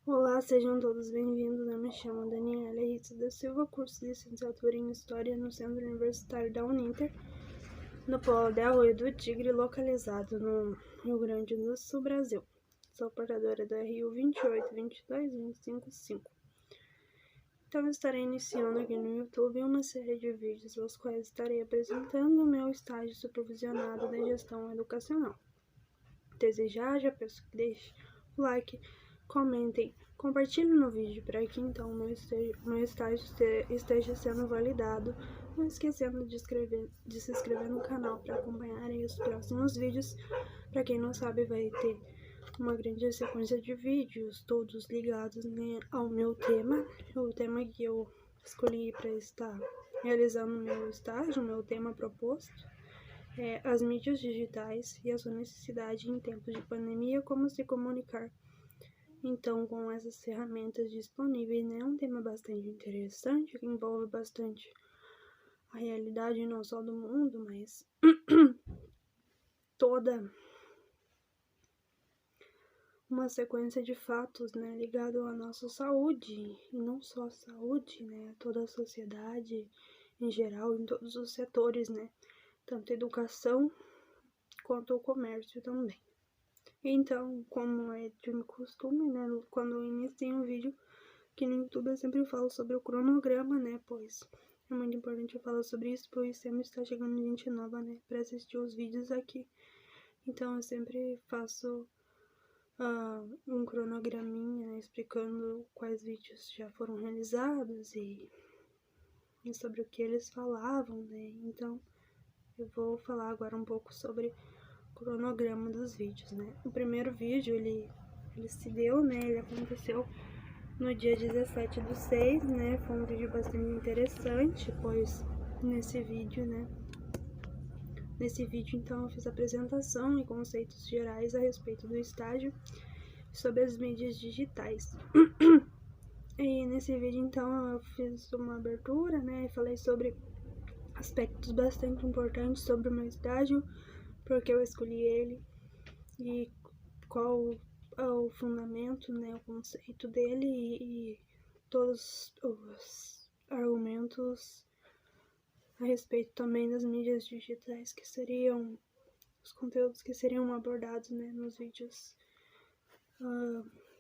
Olá, sejam todos bem-vindos. Eu me chamo Daniela Rita da Silva, curso de licenciatura em História no Centro Universitário da Uninter, no Polo de Arroio do Tigre, localizado no Rio Grande do Sul, Brasil. Sou portadora do RU 2822255. Então, estarei iniciando aqui no YouTube uma série de vídeos nos quais estarei apresentando o meu estágio supervisionado de gestão educacional. Desejar, já peço que deixe o like, comentem, compartilhem no vídeo para que então meu estágio esteja sendo validado. Não esquecendo de se inscrever no canal para acompanharem os próximos vídeos. Para quem não sabe, vai ter uma grande sequência de vídeos, todos ligados, né, ao meu tema. O tema que eu escolhi para estar realizando meu estágio, meu tema proposto. As mídias digitais e a sua necessidade em tempos de pandemia, como se comunicar. Então, com essas ferramentas disponíveis, né, é um tema bastante interessante, que envolve bastante a realidade não só do mundo, mas toda uma sequência de fatos, né, ligado à nossa saúde, e não só a saúde, né, toda a sociedade em geral, em todos os setores, né, tanto a educação quanto o comércio também. Então, como é de costume, né, quando eu inicio um vídeo aqui no YouTube, eu sempre falo sobre o cronograma, né, pois é muito importante eu falar sobre isso, pois sempre está chegando gente nova, né, para assistir os vídeos aqui. Então, eu sempre faço um cronograminha, né, explicando quais vídeos já foram realizados e sobre o que eles falavam, né. Então, eu vou falar agora um pouco sobre cronograma dos vídeos, né. O primeiro vídeo, ele se deu, né, ele aconteceu no dia 17/6, né, foi um vídeo bastante interessante, pois nesse vídeo, então, eu fiz a apresentação e conceitos gerais a respeito do estágio sobre as mídias digitais. E nesse vídeo, então, eu fiz uma abertura, né, e falei sobre aspectos bastante importantes sobre o meu estágio, porque eu escolhi ele e qual é o fundamento, né, o conceito dele e todos os argumentos a respeito também das mídias digitais, que seriam os conteúdos que seriam abordados, né, nos vídeos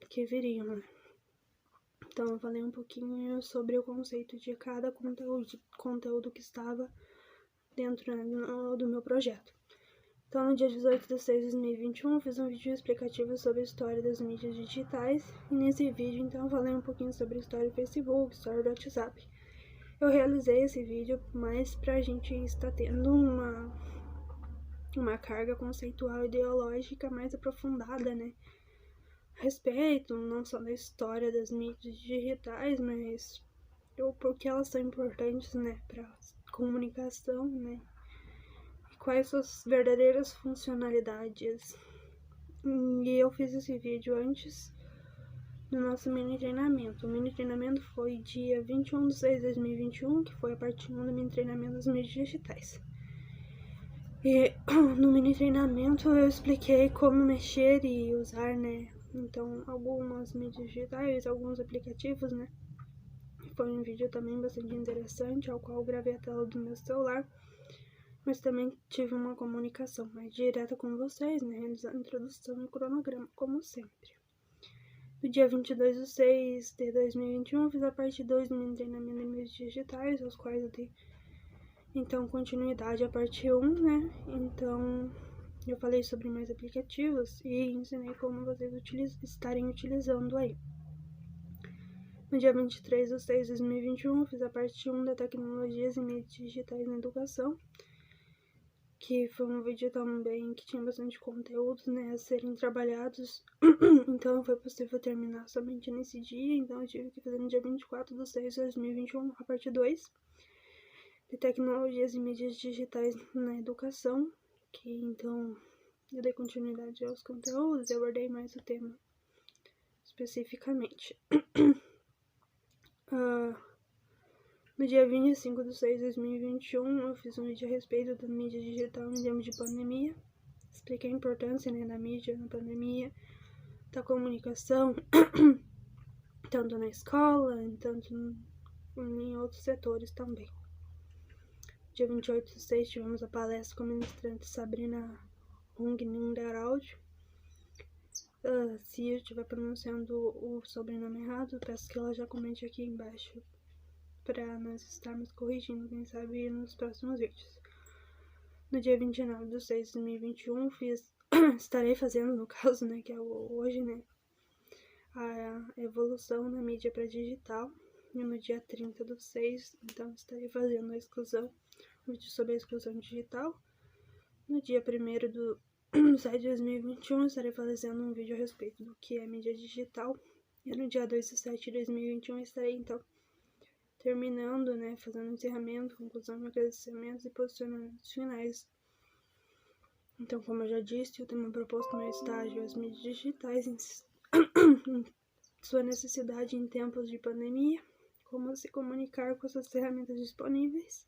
que viriam, né. Então, eu falei um pouquinho sobre o conceito de cada conteúdo que estava dentro, né, do meu projeto. Então, no dia 18/6/2021, eu fiz um vídeo explicativo sobre a história das mídias digitais. E nesse vídeo, então, eu falei um pouquinho sobre a história do Facebook, história do WhatsApp. Eu realizei esse vídeo mais pra gente estar tendo uma carga conceitual ideológica mais aprofundada, né? A respeito não só da história das mídias digitais, mas porque elas são importantes, né, pra comunicação, né? Quais suas verdadeiras funcionalidades. E eu fiz esse vídeo antes do nosso mini treinamento. O mini treinamento foi dia 21/6/2021, que foi a parte 1 do mini treinamento das mídias digitais. E no mini treinamento eu expliquei como mexer e usar, né, então, algumas mídias digitais, alguns aplicativos, né. Foi um vídeo também bastante interessante, ao qual eu gravei a tela do meu celular, mas também tive uma comunicação mais direta com vocês, né, realizando a introdução e cronograma, como sempre. No dia 22/6/2021, fiz a parte 2 do meu treinamento de mídias digitais, aos quais eu dei, então, continuidade à parte 1, né, então, eu falei sobre mais aplicativos e ensinei como vocês estarem utilizando aí. No dia 23/6/2021, fiz a parte 1 da tecnologias e mídias digitais na educação, que foi um vídeo também que tinha bastante conteúdos, né, a serem trabalhados. Então, não foi possível terminar somente nesse dia, então eu tive que fazer no dia 24/6/2021 a parte 2 de tecnologias e mídias digitais na educação, que então eu dei continuidade aos conteúdos e abordei mais o tema especificamente. No dia 25/6/2021, eu fiz um vídeo a respeito da mídia digital em tempos de pandemia. Expliquei a importância, né, da mídia na pandemia, da comunicação tanto na escola, tanto em outros setores também. Dia 28/6 tivemos a palestra com a ministrante Sabrina Hung Ninderald. Se eu estiver pronunciando o sobrenome errado, peço que ela já comente aqui embaixo para nós estarmos corrigindo, quem sabe, nos próximos vídeos. No dia 29/6/2021 estarei fazendo, no caso, né, que é hoje, né, a evolução na mídia para digital. E no dia 30/6, então, estarei fazendo um vídeo sobre a exclusão digital. No dia 1º/7/2021, estarei fazendo um vídeo a respeito do que é mídia digital. E no dia 2/7/2021, estarei, então, terminando, né, fazendo encerramento, conclusão, agradecimentos e posicionamentos finais. Então, como eu já disse, o tema proposto no meu estágio, as mídias digitais em sua necessidade em tempos de pandemia, como se comunicar com essas ferramentas disponíveis.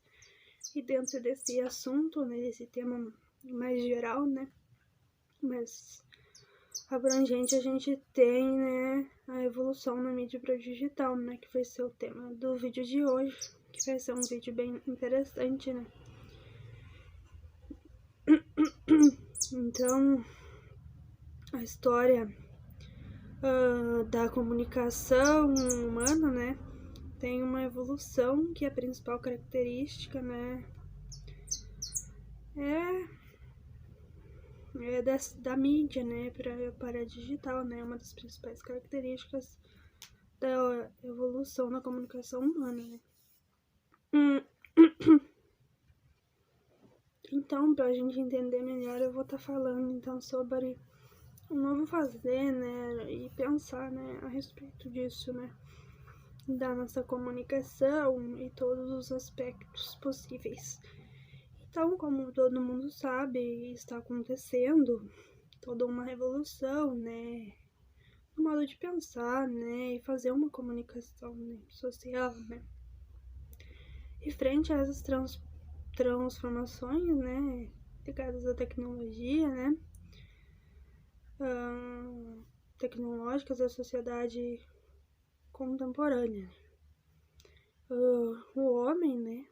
E dentro desse assunto, né, desse tema mais geral, né, mais abrangente, a gente tem, né, a evolução na mídia para o digital, né, que vai ser o tema do vídeo de hoje, que vai ser um vídeo bem interessante, né. Então, a história da comunicação humana, né, tem uma evolução que a principal característica, né, da mídia, né, para digital, né, uma das principais características da evolução da comunicação humana, né. Então, para a gente entender melhor, eu vou estar falando, então, sobre o novo fazer, né, e pensar, né, a respeito disso, né, da nossa comunicação e todos os aspectos possíveis. Então, como todo mundo sabe, está acontecendo toda uma revolução, né, no modo de pensar, né, e fazer uma comunicação, né, social, né. E frente a essas transformações, né, ligadas à tecnologia, né, tecnológicas da sociedade contemporânea. O homem, né,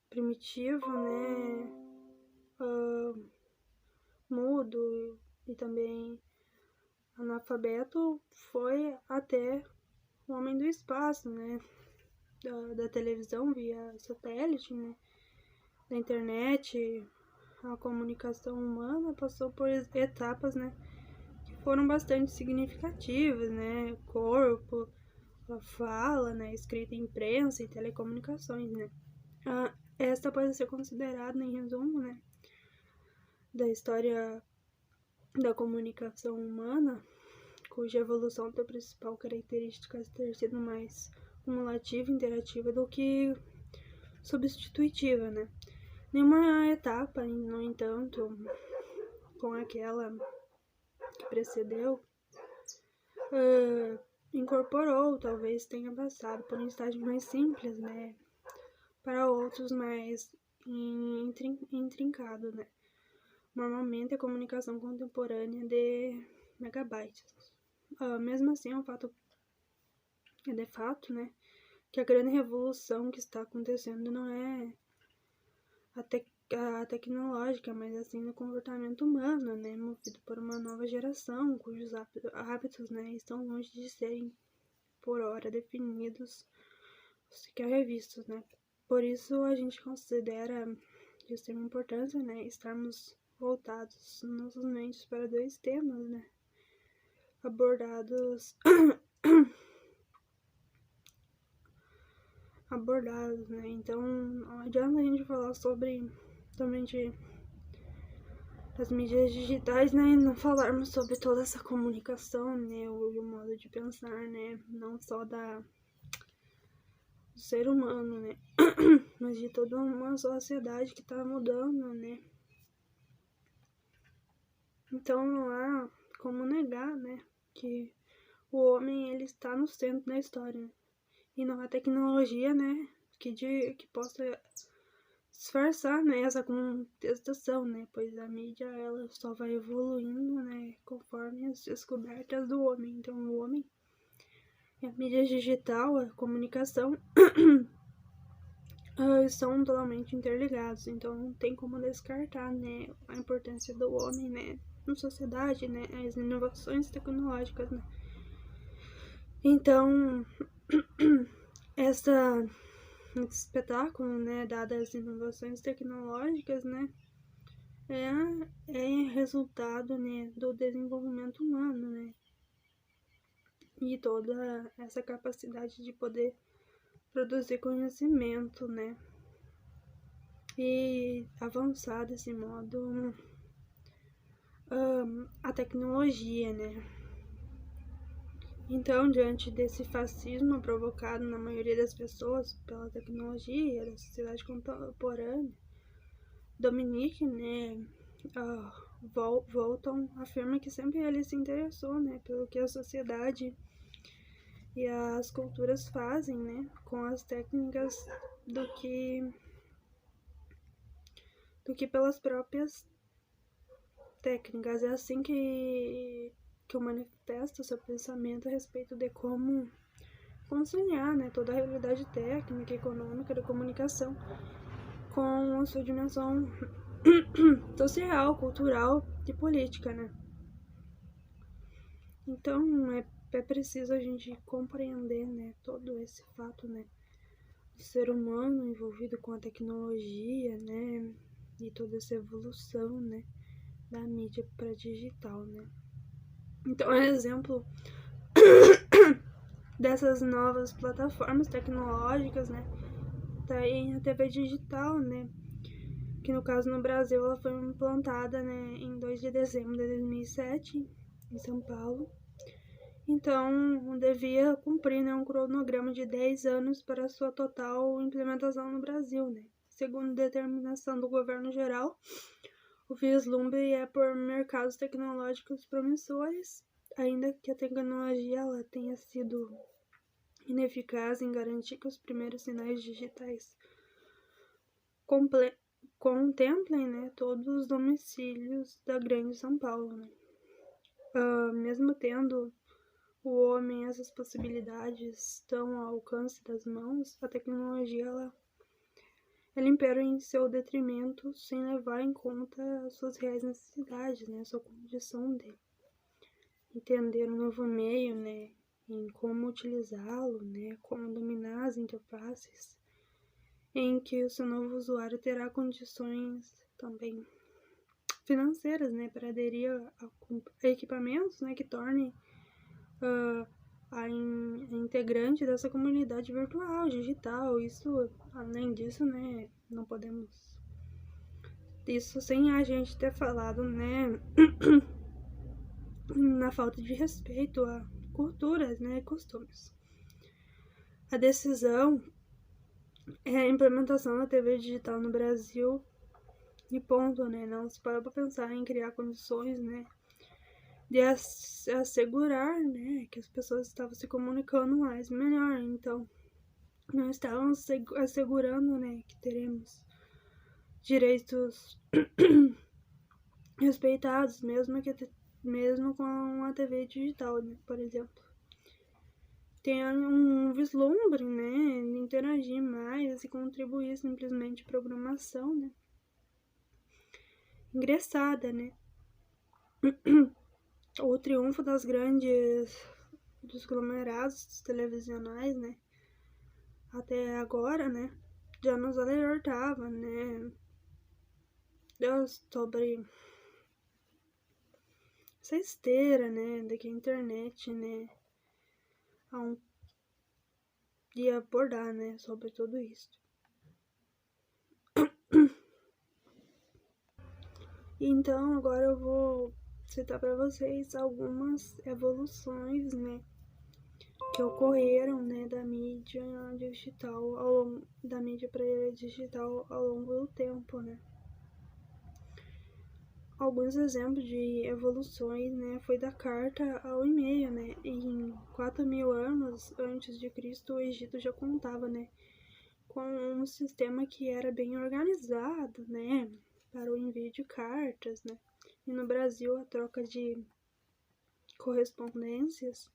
primitivo, né, mudo e também analfabeto, foi até o homem do espaço, né, da televisão via satélite, né, da internet. A comunicação humana passou por etapas, né, que foram bastante significativas, né, corpo, a fala, né, escrita, imprensa e telecomunicações, né. Esta pode ser considerada, em resumo, né, da história da comunicação humana, cuja evolução tem a principal característica ter sido mais cumulativa e interativa do que substitutiva, né. Nenhuma etapa, no entanto, com aquela que precedeu, incorporou, talvez tenha passado por um estágio mais simples, né, para outros mais intrincado, né. Normalmente a comunicação contemporânea de megabytes. Mesmo assim, é de fato, né, que a grande revolução que está acontecendo não é a tecnológica, mas assim no comportamento humano, né, movido por uma nova geração, cujos hábitos, né, estão longe de serem por hora definidos ou sequer revistos, né. Por isso a gente considera de extrema importância, né, estarmos voltados nossos mentes para dois temas, né, abordados, né. Então, não adianta a gente falar sobre somente as mídias digitais, né, e não falarmos sobre toda essa comunicação, né, o modo de pensar, né, não só do ser humano, né, mas de toda uma sociedade que está mudando, né. Então não há como negar, né, que o homem, ele está no centro da história, né? E não há tecnologia, né, que possa disfarçar, né, essa contestação, né, pois a mídia, ela só vai evoluindo, né, conforme as descobertas do homem. Então o homem a mídia digital, a comunicação estão totalmente interligados, então não tem como descartar, né, a importância do homem, né, na sociedade, né, as inovações tecnológicas, né. Então, esse espetáculo, né, dadas as inovações tecnológicas, né, é resultado, né, do desenvolvimento humano, né, e toda essa capacidade de poder produzir conhecimento, né, e avançar desse modo a tecnologia, né. Então, diante desse fascismo provocado na maioria das pessoas pela tecnologia da sociedade contemporânea, Dominique, né, Walton afirma que sempre ele se interessou, né, pelo que a sociedade e as culturas fazem, né, com as técnicas do que pelas próprias técnicas. É assim que eu manifesto seu pensamento a respeito de como conciliar, né, toda a realidade técnica e econômica da comunicação com a sua dimensão social, cultural e política, né. Então é preciso a gente compreender, né, todo esse fato, né, do ser humano envolvido com a tecnologia, né, e toda essa evolução, né, da mídia para digital, né. Então, é exemplo dessas novas plataformas tecnológicas, né, tá aí a TV digital, né, que no caso no Brasil ela foi implantada, né, em 2 de dezembro de 2007, em São Paulo. Então, devia cumprir, né, um cronograma de 10 anos para sua total implementação no Brasil, né. Segundo determinação do governo geral, o vislumbre é por mercados tecnológicos promissores, ainda que a tecnologia ela tenha sido ineficaz em garantir que os primeiros sinais digitais contemplem, né, todos os domicílios da grande São Paulo, né. Mesmo tendo o homem essas possibilidades estão ao alcance das mãos, a tecnologia ela impera em seu detrimento sem levar em conta as suas reais necessidades, né, a sua condição de entender um novo meio, né, em como utilizá-lo, né, como dominar as interfaces, em que o seu novo usuário terá condições também financeiras, né, para aderir a equipamentos, né, que tornem a integrante dessa comunidade virtual, digital. Isso, além disso, né, não podemos, isso sem a gente ter falado, né, na falta de respeito a culturas, né, e costumes. A decisão é a implementação da TV digital no Brasil e ponto, né, não se para pensar em criar condições, né, de assegurar, né, que as pessoas estavam se comunicando mais e melhor. Então, não estavam assegurando, né, que teremos direitos respeitados, mesmo com a TV digital, né, por exemplo. Tem um vislumbre, né, de interagir mais e contribuir simplesmente programação, né, engraçada, né. O triunfo dos conglomerados televisionais, né, até agora, né, já nos alertava, né, sobre essa esteira, né, de que a internet, né, ia abordar, né, sobre tudo isso. Então, agora eu vou citar para vocês algumas evoluções, né, que ocorreram, né, da mídia digital da mídia para digital ao longo do tempo, né. Alguns exemplos de evoluções, né, foi da carta ao e-mail, né. Em 4.000 anos antes de Cristo, o Egito já contava, né, com um sistema que era bem organizado, né, para o envio de cartas, né. E no Brasil, a troca de correspondências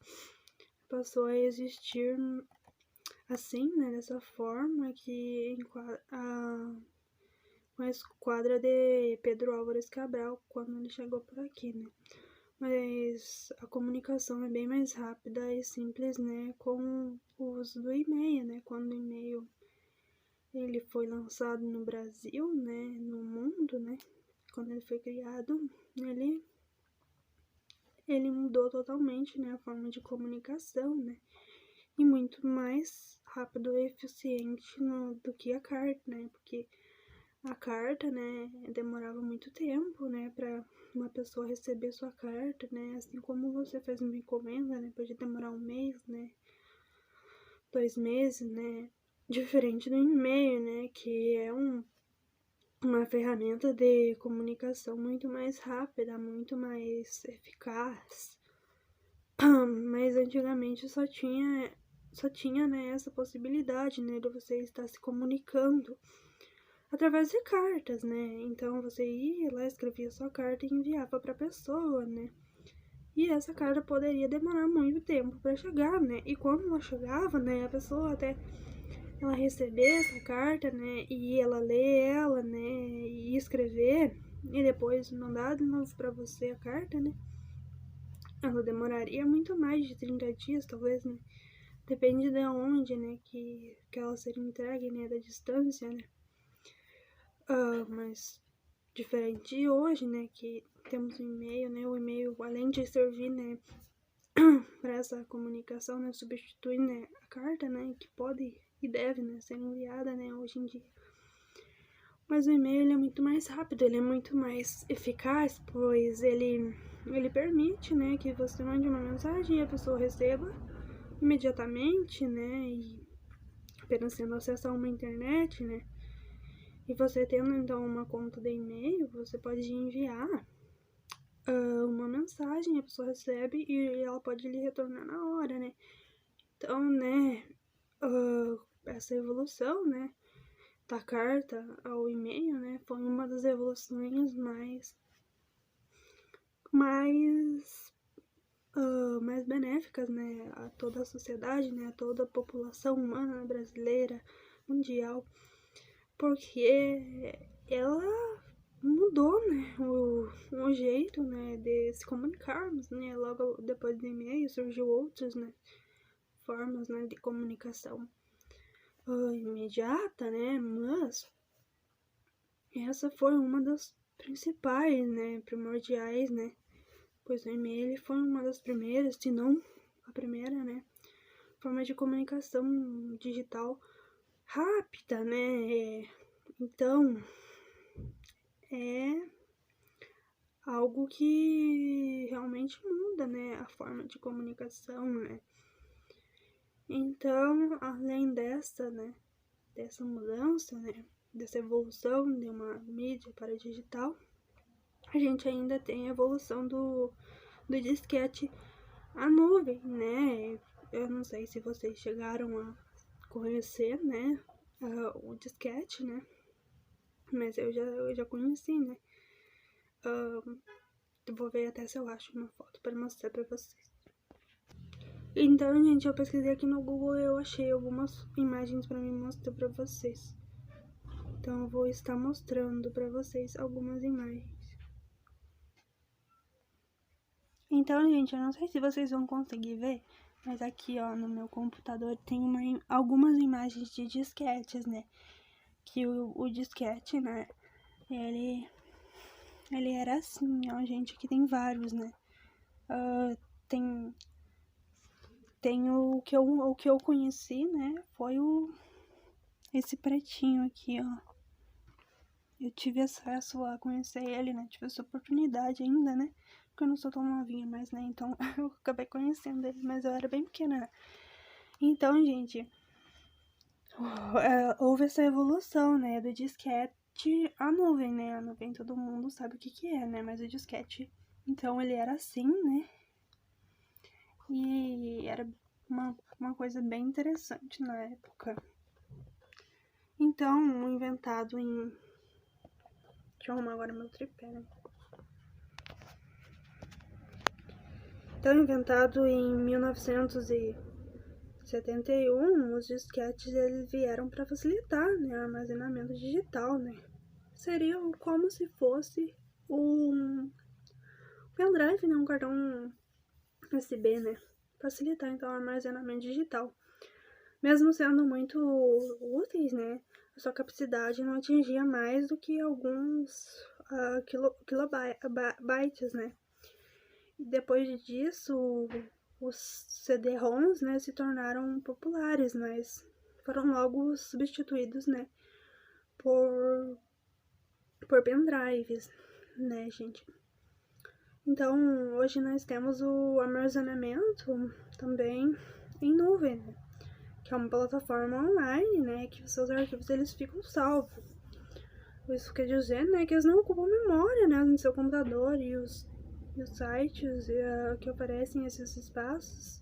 passou a existir assim, né, dessa forma, que com a esquadra de Pedro Álvares Cabral, quando ele chegou por aqui, né. Mas a comunicação é bem mais rápida e simples, né, com o uso do e-mail, né, quando o e-mail ele foi lançado no Brasil, né, no mundo, né, quando ele foi criado, ele mudou totalmente, né, a forma de comunicação, né, e muito mais rápido e eficiente do que a carta, né, porque a carta, né, demorava muito tempo, né, para uma pessoa receber sua carta, né, assim como você faz uma encomenda, né, pode demorar 1 mês, né, 2 meses, né, diferente do e-mail, né, que é uma ferramenta de comunicação muito mais rápida, muito mais eficaz. Mas antigamente só tinha, né, essa possibilidade, né, de você estar se comunicando através de cartas, né? Então você ia lá, escrevia sua carta e enviava para a pessoa, né? E essa carta poderia demorar muito tempo para chegar, né? E quando ela chegava, né, a pessoa até ela receber essa carta, né, e ela ler ela, né, e escrever e depois mandar de novo para você a carta, né? Ela demoraria muito mais de 30 dias, talvez, né? Depende de onde, né, que ela seria entregue, né, da distância, né? Mas diferente de hoje, né, que temos o e-mail, né, o e-mail, além de servir, né, para essa comunicação, né, substitui, né, a carta, né, que pode e deve, né, ser enviada, né, hoje em dia. Mas o e-mail, ele é muito mais rápido, ele é muito mais eficaz, pois ele permite, né, que você mande uma mensagem e a pessoa receba imediatamente, né, e apenas tendo acesso a uma internet, né, e você tendo então uma conta de e-mail, você pode enviar uma mensagem, a pessoa recebe e ela pode lhe retornar na hora, né? Então, né, essa evolução, né, da carta ao e-mail, né, foi uma das evoluções mais benéficas, né, a toda a sociedade, né, a toda a população humana brasileira, mundial, porque ela mudou, né, o jeito, né, de se comunicarmos, né, logo depois do e-mail surgiu outras, né, formas, né, de comunicação imediata, né, mas essa foi uma das principais, né, primordiais, né, pois o e-mail foi uma das primeiras, se não a primeira, né, forma de comunicação digital rápida, né, então é algo que realmente muda, né, a forma de comunicação, né. Então, além dessa mudança, né, dessa evolução de uma mídia para digital, a gente ainda tem a evolução do disquete à nuvem, né. Eu não sei se vocês chegaram a conhecer, né, o disquete, né, mas eu já conheci, né. Vou ver até se eu acho uma foto para mostrar para vocês. Então, gente, eu pesquisei aqui no Google e eu achei algumas imagens para me mostrar para vocês. Então, eu vou estar mostrando para vocês algumas imagens. Então, gente, eu não sei se vocês vão conseguir ver, mas aqui, ó, no meu computador tem algumas imagens de disquetes, né? Que o disquete, né, ele era assim, ó, gente, aqui tem vários, né? Tem o que eu conheci, né, foi esse pretinho aqui, ó. Eu tive acesso a conhecer ele, né, tive essa oportunidade ainda, né, porque eu não sou tão novinha mais, né, então eu acabei conhecendo ele, mas eu era bem pequena, né. Então, gente, houve essa evolução, né, do disquete à nuvem, né, a nuvem todo mundo sabe o que é, né, mas o disquete, então ele era assim, né, e era uma coisa bem interessante na época. Então, inventado em... Deixa eu arrumar agora meu tripé, né? Então, inventado em 1971, os disquetes eles vieram para facilitar, né, o armazenamento digital, né? Seria como se fosse um pendrive, né, um cartão USB, né? Facilitar então o armazenamento digital. Mesmo sendo muito úteis, né, a sua capacidade não atingia mais do que alguns kilobytes, né? E depois disso, os CD-ROMs, né, se tornaram populares, mas foram logo substituídos, né, por pendrives, né, gente? Então, hoje nós temos o armazenamento também em nuvem, né? Que é uma plataforma online, né, que os seus arquivos eles ficam salvos. Isso quer dizer, né, que eles não ocupam memória, né, no seu computador, e os sites que oferecem esses espaços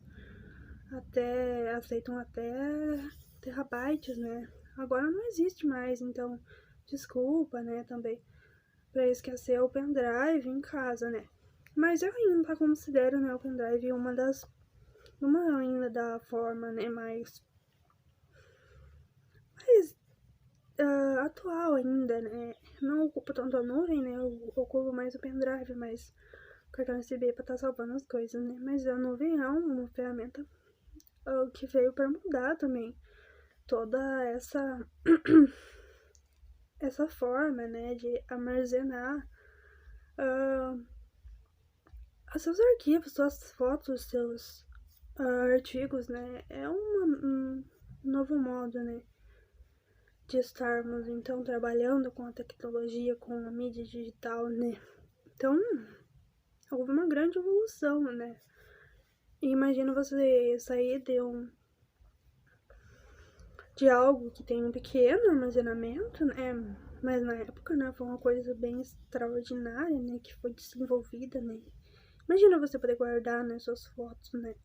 aceitam até terabytes, né? Agora não existe mais, então desculpa, né, também para esquecer o pendrive em casa, né? Mas eu ainda considero, né, o pendrive uma ainda da forma, né, mais atual ainda, né? Não ocupo tanto a nuvem, né? Eu ocupo mais o pendrive, mas o cartão USB para estar salvando as coisas, né? Mas a nuvem é uma ferramenta que veio para mudar também toda essa forma, né, de armazenar seus arquivos, suas fotos, seus artigos, né? É um novo modo, né, de estarmos então trabalhando com a tecnologia, com a mídia digital, né? Então houve uma grande evolução, né? E imagina você sair de algo que tem um pequeno armazenamento, né? Mas na época, né, foi uma coisa bem extraordinária, né, que foi desenvolvida, né? Imagina você poder guardar, né, suas fotos, né?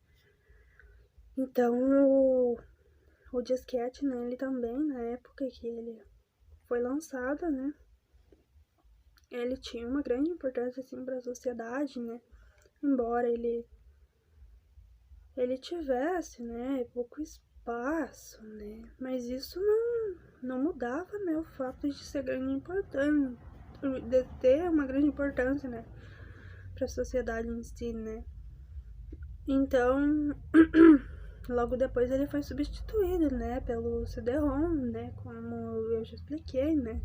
Então, o disquete, né, ele também, na época que ele foi lançado, né, ele tinha uma grande importância, assim, para a sociedade, né? Embora ele tivesse, né, pouco espaço, né? Mas isso não mudava, né, o fato de ser grande importante, de ter uma grande importância, né, para a sociedade em si, né? Então, logo depois ele foi substituído, né, pelo CD-ROM, né, como eu já expliquei, né?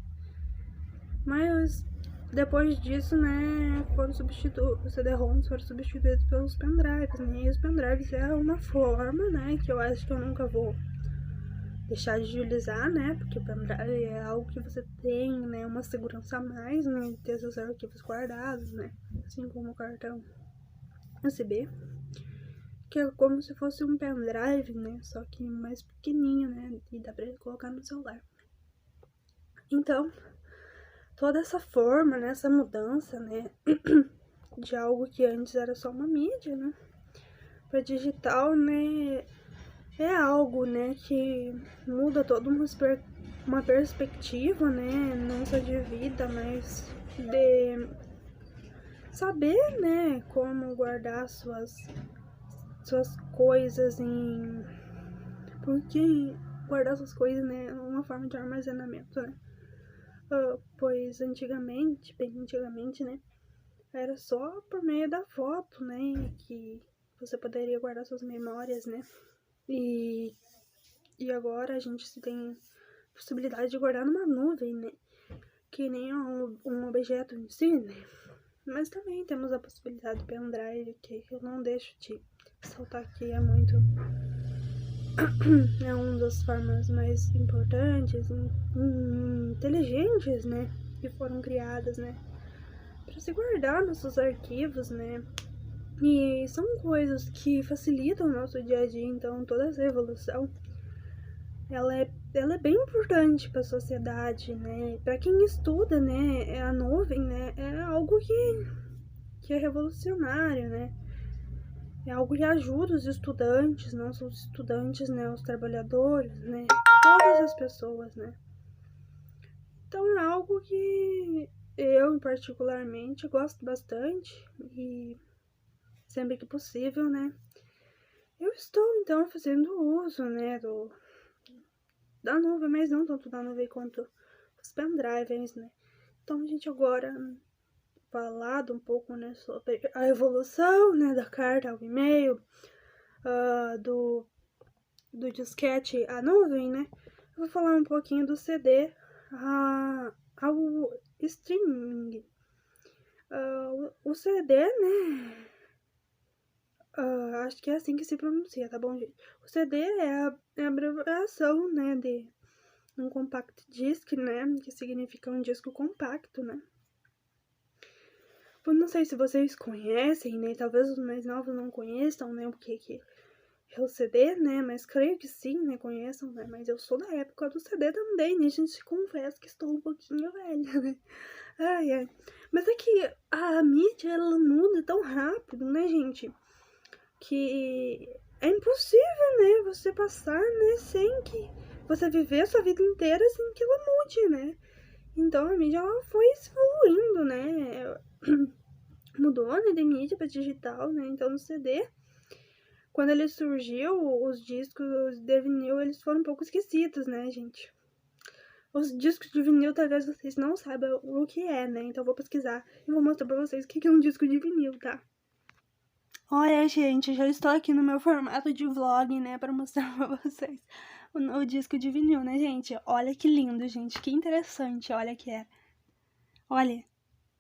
Mas depois disso, né, os CD-ROMs foram substituídos pelos pendrives, né? E os pendrives é uma forma, né, que eu acho que eu nunca vou deixar de utilizar, né? Porque o pendrive é algo que você tem, né, uma segurança a mais, né, de ter seus arquivos guardados, né? Assim como o cartão USB, que é como se fosse um pendrive, né? Só que mais pequenininho, né? E dá pra colocar no celular. Então, toda essa forma, né, essa mudança, né, de algo que antes era só uma mídia, né, para digital, né, é algo, né, que muda toda uma perspectiva, né, não só de vida, mas de saber, né, como guardar suas coisas porque guardar suas coisas, né, é uma forma de armazenamento, né. Pois bem antigamente, né, era só por meio da foto, né, que você poderia guardar suas memórias, né, e agora a gente tem possibilidade de guardar numa nuvem, né, que nem um objeto em si, né, mas também temos a possibilidade do pendrive, que eu não deixo de saltar aqui, é uma das formas mais importantes, inteligentes, né, que foram criadas, né, para se guardar nossos arquivos, né, e são coisas que facilitam o nosso dia a dia. Então toda essa evolução, ela é bem importante para a sociedade, né, para quem estuda, né, a nuvem, né, é algo que é revolucionário, né, é algo que ajuda os estudantes, não só os estudantes, né, os trabalhadores, né, todas as pessoas, né. Então é algo que eu particularmente gosto bastante, e sempre que possível, né? Eu estou, então, fazendo uso, né, da nuvem, mas não tanto da nuvem quanto os pendrives, né? Então, a gente agora falado um pouco, né, sobre a evolução, né, da carta ao e-mail, do disquete à nuvem, né? Eu vou falar um pouquinho do CD ao streaming. O CD, né? Acho que é assim que se pronuncia, tá bom, gente? O CD é a abreviação, né, de um compact disc, né? Que significa um disco compacto, né? Eu não sei se vocês conhecem, né? Talvez os mais novos não conheçam, né? O que é o CD, né? Mas creio que sim, né? Conheçam, né? Mas eu sou da época do CD também, né? A gente confessa que estou um pouquinho velha, né? Ai, ai. Mas é que a mídia, ela muda tão rápido, né, gente? Que é impossível, né? Você passar, né? Sem que você viver a sua vida inteira sem que ela mude, né? Então a mídia, ela foi evoluindo, né? Mudou, né, de mídia para digital, né? Então no CD, quando ele surgiu, os discos de vinil, eles foram um pouco esquecidos, né, gente? Os discos de vinil, talvez vocês não saibam o que é, né? Então eu vou pesquisar e vou mostrar pra vocês o que é um disco de vinil, tá? Olha, gente, já estou aqui no meu formato de vlog, né, pra mostrar pra vocês o disco de vinil, né, gente? Olha que lindo, gente, que interessante, olha que é. Olha,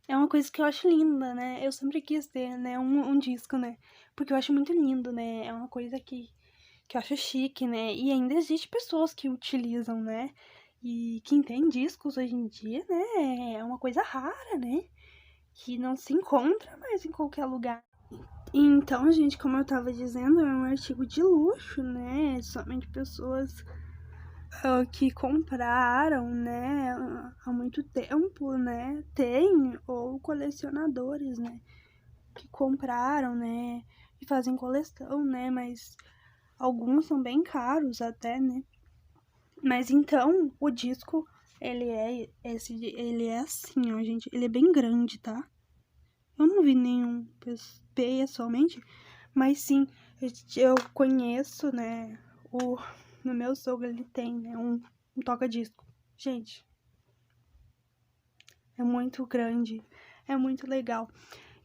é uma coisa que eu acho linda, né? Eu sempre quis ter, né, um disco, né? Porque eu acho muito lindo, né? É uma coisa que eu acho chique, né? E ainda existe pessoas que utilizam, né? E quem tem discos hoje em dia, né? É uma coisa rara, né? Que não se encontra mais em qualquer lugar. Então, gente, como eu tava dizendo, é um artigo de luxo, né? Somente pessoas que compraram, né, há muito tempo, né, tem, ou colecionadores, né, que compraram, né, e fazem coleção, né, mas alguns são bem caros até, né. Mas então, o disco, ele é assim, ó, gente, ele é bem grande, tá? Eu não vi nenhum pessoalmente, mas sim, eu conheço, né, no meu sogro ele tem, né, um toca-disco. Gente, é muito grande, é muito legal.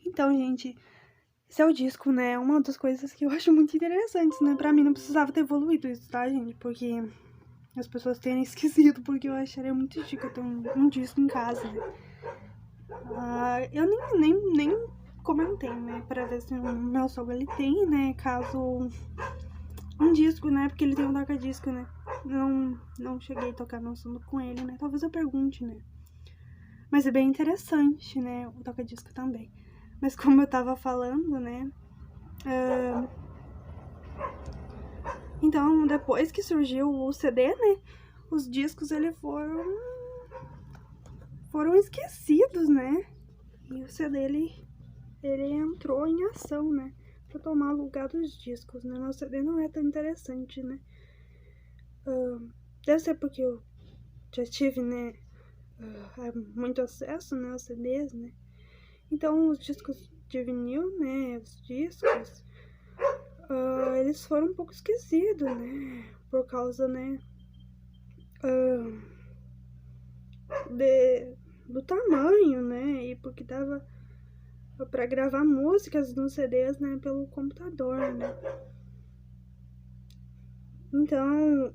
Então, gente, esse é o disco, né, uma das coisas que eu acho muito interessantes, né, pra mim não precisava ter evoluído isso, tá, gente, porque as pessoas terem esquecido, porque eu acharia muito chique eu ter um disco em casa, né. Eu nem comentei, né, pra ver se o meu sogro ele tem, né, caso um disco, né, porque ele tem um toca-disco, né. Não cheguei a tocar no assunto com ele, né, talvez eu pergunte, né. Mas é bem interessante, né, o toca-disco também. Mas como eu tava falando, né, então depois que surgiu o CD, né, os discos eles foram esquecidos, né, e o CD ele entrou em ação, né, pra tomar o lugar dos discos, né, o CD não é tão interessante, né. Deve ser porque eu já tive, né, muito acesso, né, aos CDs, né. Então os discos de vinil, né, os discos, eles foram um pouco esquecidos, né, por causa, né, do tamanho, né, e porque dava pra gravar músicas nos CDs, né, pelo computador, né. Então,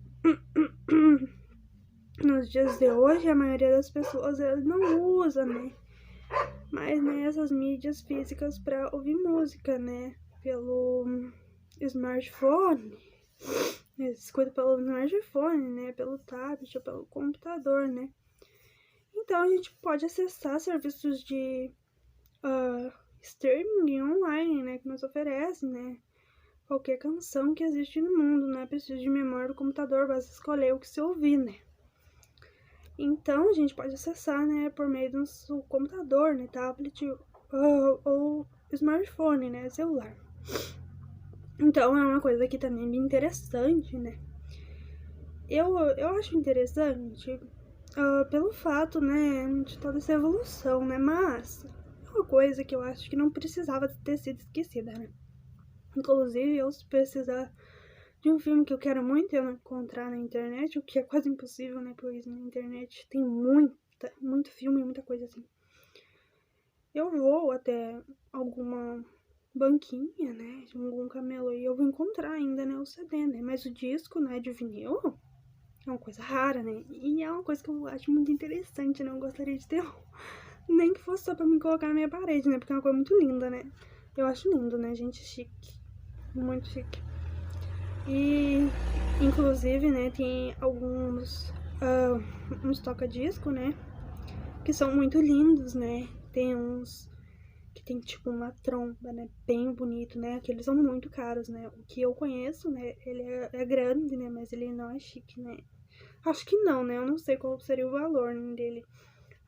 nos dias de hoje, a maioria das pessoas não usa, né, mas, né, essas mídias físicas pra ouvir música, né, pelo smartphone, escuta pelo smartphone, né, pelo tablet ou pelo computador, né. Então a gente pode acessar serviços de streaming online, né, que nos oferecem, né, qualquer canção que existe no mundo, não é preciso de memória do computador, basta escolher o que se ouvir, né. Então a gente pode acessar, né, por meio do nosso computador, né, tablet ou smartphone, né, celular. Então é uma coisa que também é bem interessante, né. Eu acho interessante pelo fato, né, de toda essa evolução, né, mas é uma coisa que eu acho que não precisava ter sido esquecida, né? Inclusive, eu se precisar de um filme que eu quero muito encontrar na internet, o que é quase impossível, né? Pois na internet tem muito filme, muita coisa assim. Eu vou até alguma banquinha, né? De algum camelô e eu vou encontrar ainda, né? O CD, né? Mas o disco, né? De vinil é uma coisa rara, né? E é uma coisa que eu acho muito interessante, né? Eu gostaria de ter nem que fosse só pra me colocar na minha parede, né? Porque é uma coisa muito linda, né? Eu acho lindo, né? Gente chique. Muito chique. E, inclusive, né? Tem alguns uns toca-disco, né? Que são muito lindos, né? Tem uns que tem tipo uma tromba, né? Bem bonito, né? Aqueles são muito caros, né? O que eu conheço, né? Ele é grande, né? Mas ele não é chique, né? Acho que não, né? Eu não sei qual seria o valor, né, dele.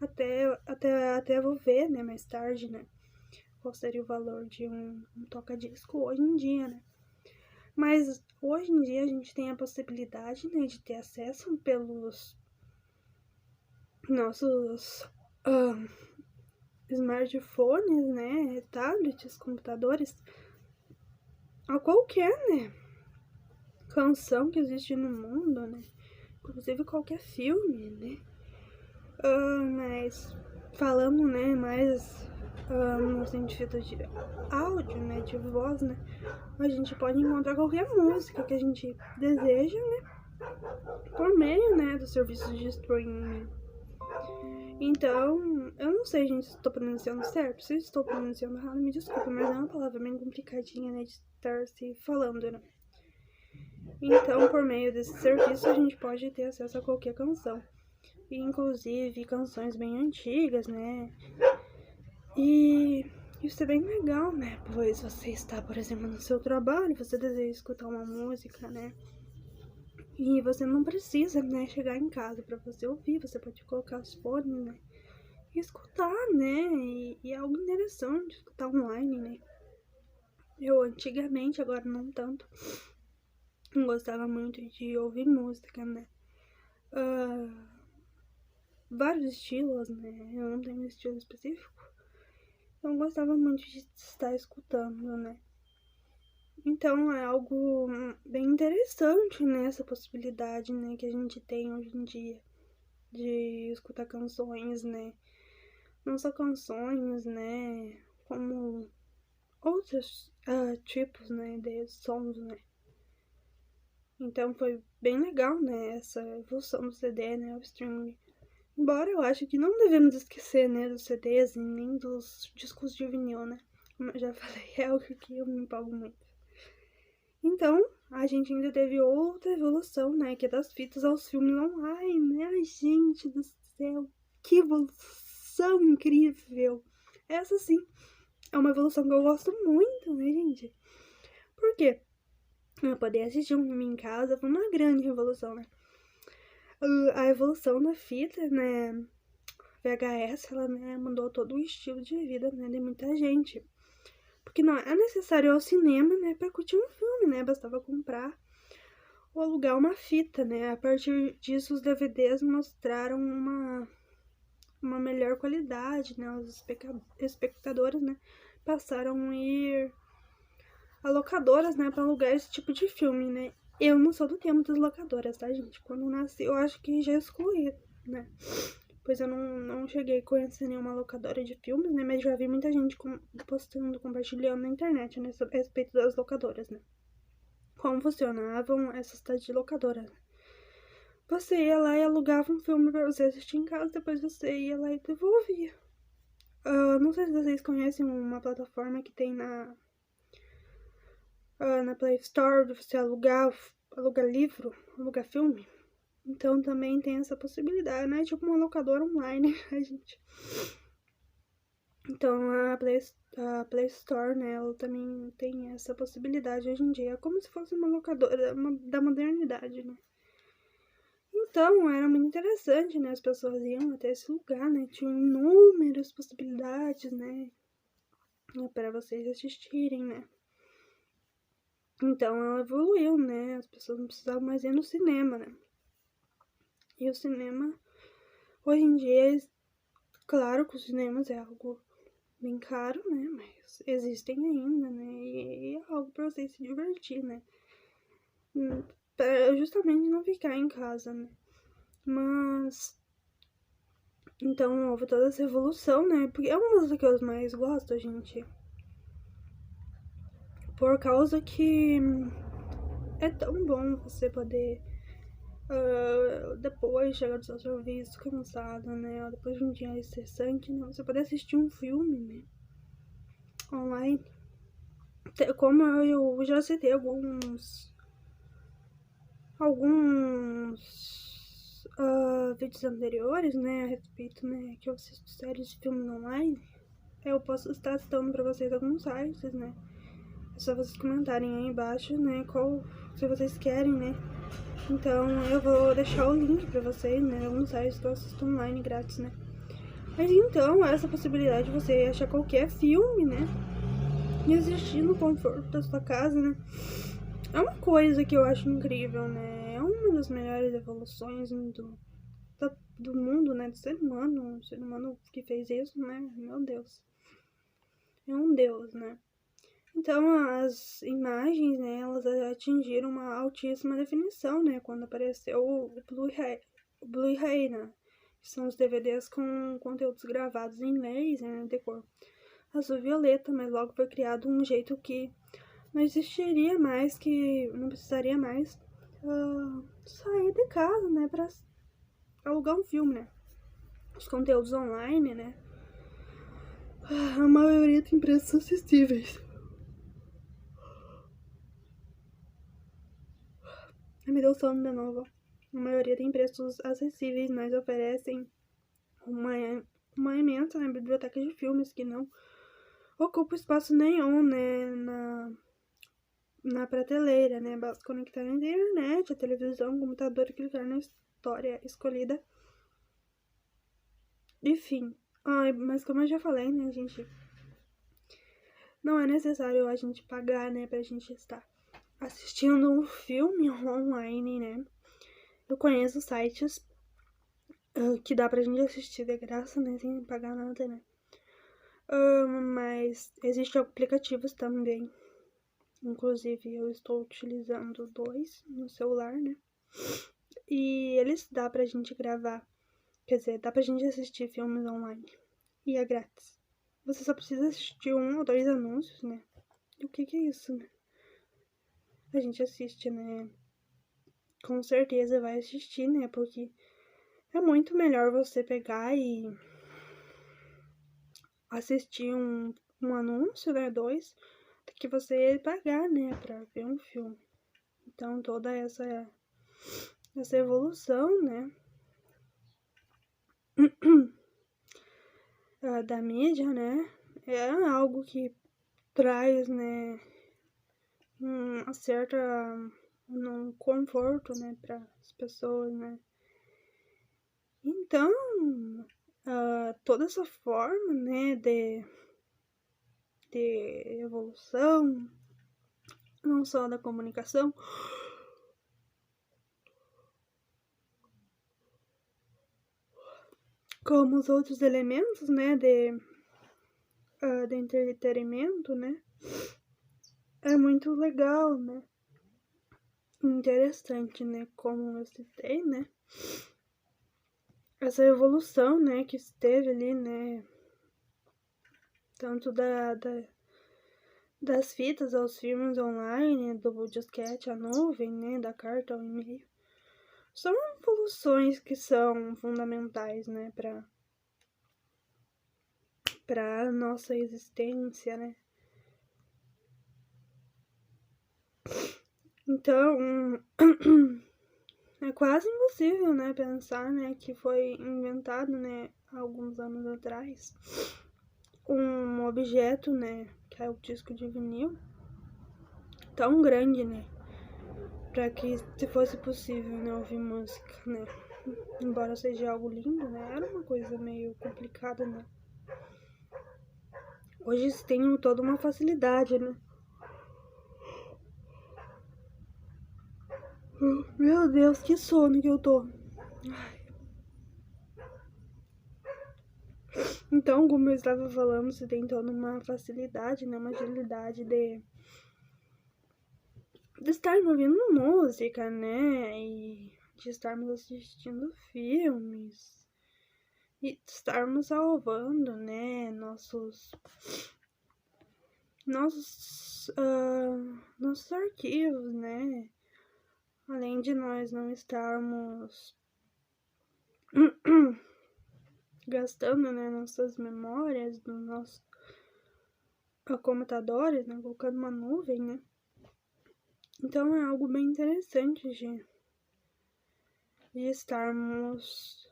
Até vou ver, né? Mais tarde, né? Qual seria o valor de um toca-disco hoje em dia, né? Mas hoje em dia a gente tem a possibilidade, né? De ter acesso pelos nossos smartphones, né? Tablets, computadores, a qualquer, né? Canção que existe no mundo, né? Inclusive qualquer filme, né? Mas falando, né, mais no sentido de áudio, né, de voz, né, a gente pode encontrar qualquer música que a gente deseja, né, por meio, né, dos serviços de streaming. Então, eu não sei, gente, se estou pronunciando certo. Se estou pronunciando errado, me desculpa, mas é uma palavra bem complicadinha, né, de estar se falando, né. Então, por meio desse serviço, a gente pode ter acesso a qualquer canção. E, inclusive, canções bem antigas, né. E isso é bem legal, né? Pois você está, por exemplo, no seu trabalho, você deseja escutar uma música, né? E você não precisa, né, chegar em casa para você ouvir, você pode colocar os fones, né? E escutar, né? E é algo interessante escutar online, né? Eu antigamente, agora não tanto, gostava muito de ouvir música, né? Vários estilos, né? Eu não tenho um estilo específico. Então eu gostava muito de estar escutando, né? Então é algo bem interessante, né? Essa possibilidade, né? Que a gente tem hoje em dia de escutar canções, né? Não só canções, né? Como outros tipos, né? De sons, né? Então foi bem legal, né? Essa evolução do CD, né? O streaming. Embora eu acho que não devemos esquecer, né? Dos CDs e nem dos discos de vinil, né? Como eu já falei, é algo que eu me empolgo muito. Então, a gente ainda teve outra evolução, né? Que é das fitas aos filmes online, né? Ai, gente do céu, que evolução incrível! Essa sim é uma evolução que eu gosto muito, né, gente? Por quê? Eu poder assistir um filme em casa foi uma grande revolução, né? A evolução da fita, né? VHS, ela, né, mudou todo o estilo de vida, né, de muita gente. Porque não é necessário ir ao cinema, né, pra curtir um filme, né? Bastava comprar ou alugar uma fita, né? A partir disso, os DVDs mostraram uma melhor qualidade, né? Os espectadores, né, passaram a ir a locadoras, né, pra alugar esse tipo de filme, né? Eu não sou do tempo das locadoras, tá, gente? Quando eu nasci, eu acho que já excluí, né? Pois eu não cheguei a conhecer nenhuma locadora de filmes, né? Mas já vi muita gente postando, compartilhando na internet, né? Sobre a respeito das locadoras, né? Como funcionavam essas tais de locadora. Você ia lá e alugava um filme pra você assistir em casa, depois você ia lá e devolvia. Não sei se vocês conhecem uma plataforma que tem na Play Store de você alugar livro, alugar filme. Então também tem essa possibilidade, né? Tipo uma locadora online, a gente. Então a Play Store, né, ela também tem essa possibilidade hoje em dia. É como se fosse uma locadora da modernidade, né? Então era muito interessante, né? As pessoas iam até esse lugar, né? Tinham inúmeras possibilidades, né? Para vocês assistirem, né? Então ela evoluiu, né? As pessoas não precisavam mais ir no cinema, né? E o cinema, hoje em dia, claro que os cinemas é algo bem caro, né? Mas existem ainda, né? E é algo pra você se divertir, né? Pra justamente não ficar em casa, né? Mas então houve toda essa evolução, né? Porque é uma das que eu mais gosto, gente. Por causa que é tão bom você poder depois chegar do seu serviço cansado, né? Ou depois de um dia estressante, né? Você poder assistir um filme, né? Online. Como eu já citei alguns vídeos anteriores, né? A respeito, né? Que eu assisto séries de filmes online. Eu posso estar citando pra vocês alguns sites, né? É só vocês comentarem aí embaixo, né? Qual, se vocês querem, né? Então eu vou deixar o link pra vocês, né? Alguns sites que eu assisto online grátis, né? Mas então, essa possibilidade de você achar qualquer filme, né? E assistir no conforto da sua casa, né? É uma coisa que eu acho incrível, né? É uma das melhores evoluções do mundo, né? Do ser humano. O ser humano que fez isso, né? Meu Deus. É um deus, né? Então, as imagens, né, elas atingiram uma altíssima definição, né, quando apareceu o Blu-ray, né, que são os DVDs com conteúdos gravados em laser, né, de cor azul e violeta, mas logo foi criado um jeito que não existiria mais, que não precisaria mais sair de casa, né, para alugar um filme, né. Os conteúdos online, né, a maioria tem preços acessíveis. Me deu sono de novo. A maioria tem preços acessíveis, mas oferecem uma imensa, né, biblioteca de filmes que não ocupa espaço nenhum, né, na prateleira, né? Basta conectar na internet, a televisão, o computador e clicar na história escolhida. Enfim. Ai, mas como eu já falei, né, gente? Não é necessário a gente pagar, né, pra gente estar assistindo um filme online, né? Eu conheço sites que dá pra gente assistir de graça, né? Sem pagar nada, né? Mas existem aplicativos também. Inclusive, eu estou utilizando 2 no celular, né? E eles dá pra gente gravar. Quer dizer, dá pra gente assistir filmes online. E é grátis. Você só precisa assistir 1 ou 2 anúncios, né? E o que é isso, né? A gente assiste, né? Com certeza vai assistir, né? Porque é muito melhor você pegar e assistir um anúncio, né? 2, do que você pagar, né? Pra ver um filme. Então, toda essa evolução, né? Da mídia, né? É algo que traz, né? Uma certa um conforto, né? Para as pessoas, né? Então, toda essa forma, né? De evolução, não só da comunicação, como os outros elementos, né? De entretenimento, né? É muito legal, né? Interessante, né? Como eu citei, né? Essa evolução, né? Que esteve ali, né? Tanto das fitas aos filmes online, do disquete à nuvem, né? Da carta ao e-mail. São evoluções que são fundamentais, né? Pra nossa existência, né? Então, é quase impossível, né, pensar, né, que foi inventado, né, alguns anos atrás, um objeto, né, que é o disco de vinil, tão grande, né, pra que se fosse possível, né, ouvir música, né, embora seja algo lindo, né, era uma coisa meio complicada, né. Hoje tem toda uma facilidade, né. Meu Deus, que sono que eu tô. Então, como eu estava falando, você tem toda uma facilidade, né, uma agilidade de estarmos ouvindo música, né, e de estarmos assistindo filmes, e de estarmos salvando, né, nossos arquivos, né, além de nós não estarmos gastando, né, nossas memórias dos nossos computadores, né, colocando uma nuvem, né. Então é algo bem interessante de estarmos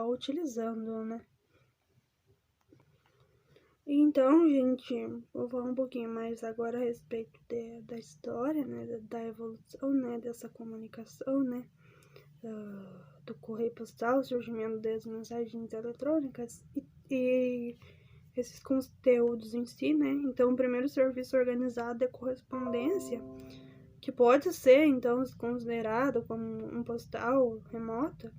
utilizando, né. Então, gente, vou falar um pouquinho mais agora a respeito da história, né, da evolução, né, dessa comunicação, né, do correio postal, o surgimento das mensagens eletrônicas e esses conteúdos em si, né. Então, o primeiro serviço organizado é correspondência, que pode ser, então, considerado como um postal remota,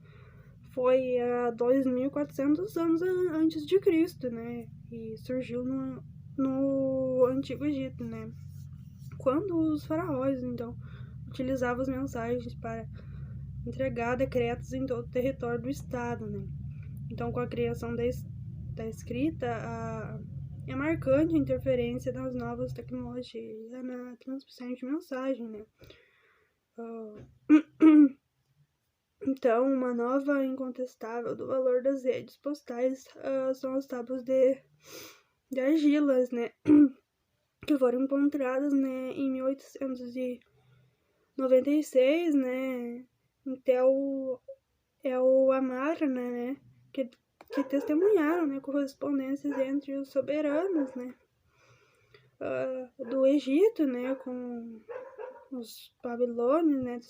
foi há 2.400 anos antes de Cristo, né? E surgiu no Antigo Egito, né? Quando os faraós, então, utilizavam as mensagens para entregar decretos em todo o território do estado, né? Então, com a criação da escrita, é marcante a interferência das novas tecnologias na transmissão de mensagem, né? Então, uma nova incontestável do valor das redes postais são as tábuas de argilas, né, que foram encontradas, né, em 1896, né, então é o Amara, né, que testemunharam, né, correspondências entre os soberanos, né, do Egito, né, com os babilônios, né, do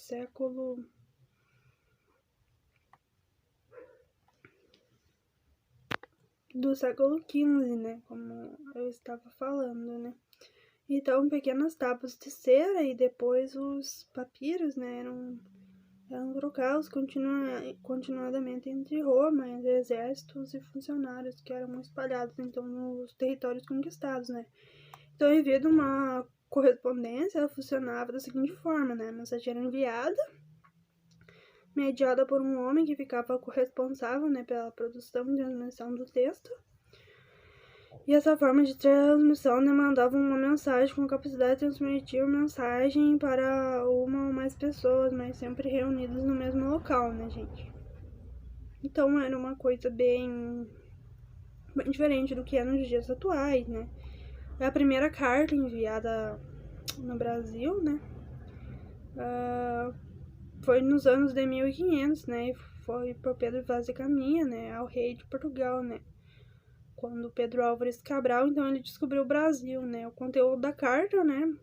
século XV, né, como eu estava falando, né. Então, pequenas tábuas de cera e depois os papiros, né, eram trocados continuadamente entre Roma, entre exércitos e funcionários que eram espalhados, então, nos territórios conquistados, né. Então, devido a uma correspondência, ela funcionava da seguinte forma, né, a mensagem era enviada, mediada por um homem que ficava corresponsável, né, pela produção e transmissão do texto. E essa forma de transmissão demandava uma mensagem com capacidade de transmitir mensagem para uma ou mais pessoas, mas sempre reunidas no mesmo local, né, gente? Então era uma coisa bem diferente do que é nos dias atuais, né? A primeira carta enviada no Brasil, né, foi nos anos de 1500, né, e foi por Pedro Vaz de Caminha, né, ao rei de Portugal, né, quando Pedro Álvares Cabral, então, ele descobriu o Brasil, né, o conteúdo da carta, né,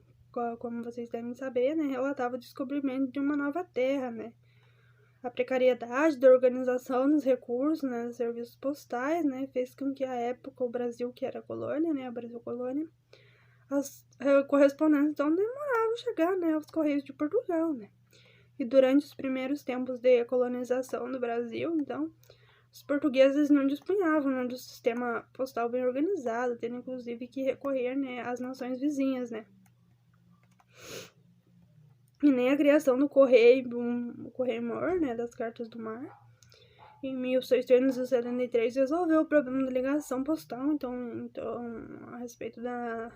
como vocês devem saber, né, relatava o descobrimento de uma nova terra, né, a precariedade da organização dos recursos, né, dos serviços postais, né, fez com que, à época, o Brasil, que era colônia, né, a Brasil colônia, as correspondências, então, demoravam a chegar, né, aos Correios de Portugal, né. E durante os primeiros tempos de colonização do Brasil, então, os portugueses não dispunhavam, né, do sistema postal bem organizado, tendo inclusive que recorrer, né, às nações vizinhas, né. E nem a criação do correio-mor, né, das cartas do mar, em 1673 resolveu o problema da ligação postal, então a respeito da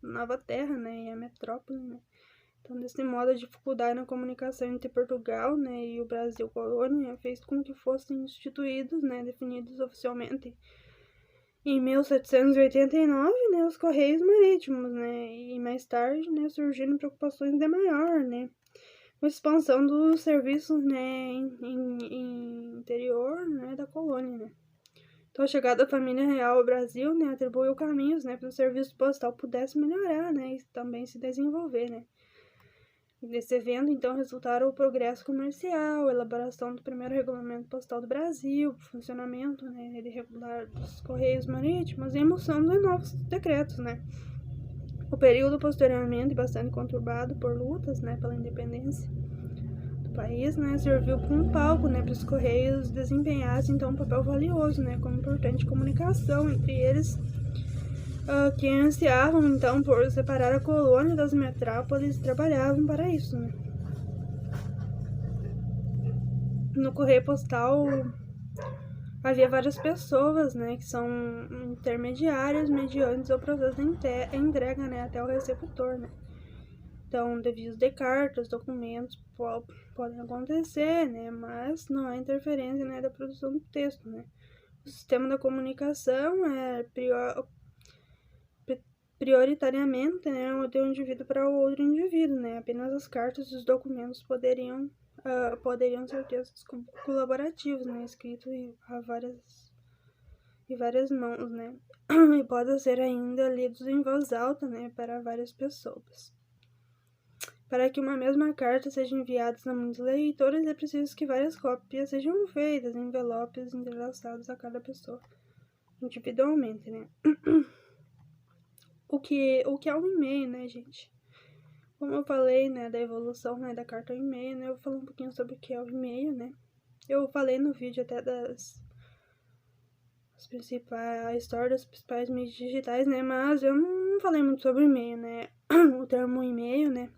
nova terra, né, e a metrópole, né. Então, desse modo, a dificuldade na comunicação entre Portugal, né, e o Brasil colônia fez com que fossem instituídos, né, definidos oficialmente em 1789, né, os Correios Marítimos, né, e mais tarde, né, surgiram preocupações de maior, né, com a expansão dos serviços, né, em interior, né, da colônia, né. Então, a chegada da família real ao Brasil, né, atribuiu caminhos, né, para o serviço postal pudesse melhorar, né, e também se desenvolver, né. Desse evento, então, resultaram o progresso comercial, a elaboração do primeiro regulamento postal do Brasil, o funcionamento, né, regular dos Correios Marítimos e a emissão de novos decretos, né. O período posteriormente bastante conturbado por lutas, né, pela independência do do país, né, serviu como um palco, né, para os Correios desempenhassem então um papel valioso, né, como importante comunicação entre eles, que ansiavam então por separar a colônia das metrópoles e trabalhavam para isso, né. No correio postal havia várias pessoas, né, que são intermediárias mediante o processo de entrega, né, até o receptor, né. Então, desvios de cartas, documentos podem acontecer, né, mas não há interferência, né, da produção do texto, né. O sistema da comunicação é prioritariamente, né, de um indivíduo para o outro indivíduo, né. Apenas as cartas e os documentos poderiam ser textos colaborativos, né, escritos em várias mãos, né, e podem ser ainda lidos em voz alta, né, para várias pessoas. Para que uma mesma carta seja enviada a muitos leitores, é preciso que várias cópias sejam feitas em envelopes entrelaçados a cada pessoa, individualmente, né. O que é um e-mail, né, gente? Como eu falei, né, da evolução, né, da carta ao e-mail, né, eu vou falar um pouquinho sobre o que é o e-mail, né. Eu falei no vídeo até a história dos principais meios digitais, né, mas eu não falei muito sobre o e-mail, né. O termo e-mail, né,